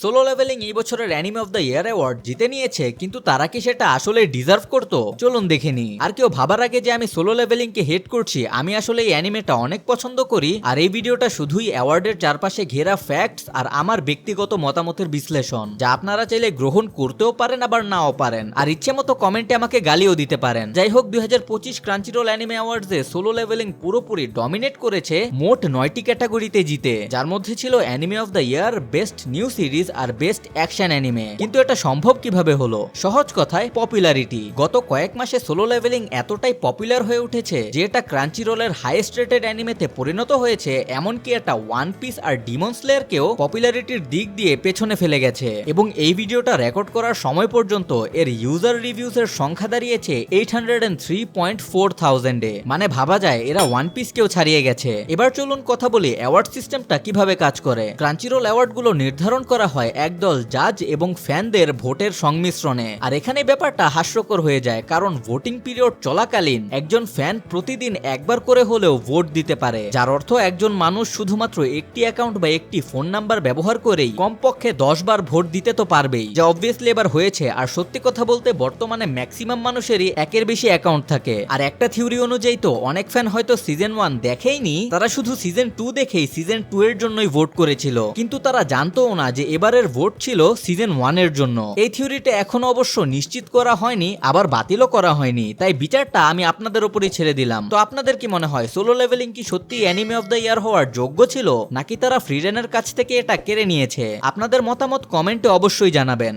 Solo leveling এই বছরের anime of the year award জিতে নিয়েছে, কিন্তু তারা কি সেটা আসলে ডিজার্ভ করতো? চলুন দেখে নি। আর কেউ ভাবার আগে যে আমি সোলো লেভেলিং কে হেট করছি, আমি আসলে এই অ্যানিমেটা অনেক পছন্দ করি। আর এই ভিডিওটা শুধুই অ্যাওয়ার্ডের চারপাশে ঘেরা ফ্যাক্টস আর আমার ব্যক্তিগত মতামতের বিশ্লেষণ, যা আপনারা চাইলে গ্রহণ করতেও পারেন আবার নাও পারেন, আর ইচ্ছে মতো কমেন্টে আমাকে গালিও দিতে পারেন। যাই হোক, 2025 ক্রাঞ্চিরোল অ্যানিমে অ্যাওয়ার্ডসে সোলো লেভেলিং পুরোপুরি ডমিনেট করেছে মোট 9টি ক্যাটাগরিতে জিতে, যার মধ্যে ছিল anime of the year, best new series আর বেস্ট অ্যাকশন অ্যানিমে। কিন্তু এটা সম্ভব কিভাবে হলো? সহজ কথায়, পপুলারিটি। গত কয়েক মাসে সোলো লেভেলিং এতটাই পপুলার হয়ে উঠেছে যে এটা ক্রাঞ্চিরোলের হাইয়েস্ট রেটেড অ্যানিমেতে পরিণত হয়েছে, এমনকি এটা ওয়ান পিস আর ডিমন স্লেয়ারকেও পপুলারিটির দিক দিয়ে পেছনে ফেলে গেছে। এবং এই ভিডিওটা রেকর্ড করার সময় পর্যন্ত এর ইউজার রিভিউজ এর সংখ্যা দাঁড়িয়েছে 803.4,000-এ। মানে ভাবা যায় এরা ওয়ান পিস কেও ছাড়িয়ে গেছে। এবার চলুন কথা বলি অ্যাওয়ার্ড সিস্টেমটা কিভাবে কাজ করে। ক্রাঞ্চিরোল অ্যাওয়ার্ড গুলো নির্ধারণ করা হয় একদল জাজ এবং ফ্যানদের ভোটের সংমিশ্রণে। আর এখানে ব্যাপারটা হাস্যকর হয়ে যায়, কারণ ভোটিং পিরিয়ড চলাকালীন একজন ফ্যান প্রতিদিন একবার করে হলেও ভোট দিতে পারে, যার অর্থ একজন মানুষ শুধুমাত্র একটি অ্যাকাউন্ট বা একটি ফোন নাম্বার ব্যবহার করেই কমপক্ষে 10 বার ভোট দিতে তো পারবেই, যা অবভিয়াসলি এবার হয়েছে। আর সত্যি কথা বলতে বর্তমানে ম্যাক্সিমাম মানুষেরই একের বেশি অ্যাকাউন্ট থাকে। আর একটা থিওরি অনুযায়ী তো অনেক ফ্যান হয়তো সিজন 1 দেখেইনি, তারা শুধু সিজন 2 দেখেই সিজন 2 এর জন্যই ভোট করেছিল, কিন্তু তারা জানতো না যে এবারের ভোট ছিল সিজন 1 এর জন্য। এই থিওরিটা এখনো অবশ্য নিশ্চিত করা হয়নি, আবার বাতিলও করা হয়নি, তাই বিচারটা আমি আপনাদের উপরই ছেড়ে দিলাম। তো আপনাদের কি মনে হয়, সোলো লেভেলিং কি সত্যি অ্যানিমে অফ দ্য ইয়ার হওয়ার যোগ্য ছিল, নাকি তারা ফ্রিডেনের কাছ থেকে এটা কেড়ে নিয়েছে? আপনাদের মতামত কমেন্টে অবশ্যই জানাবেন।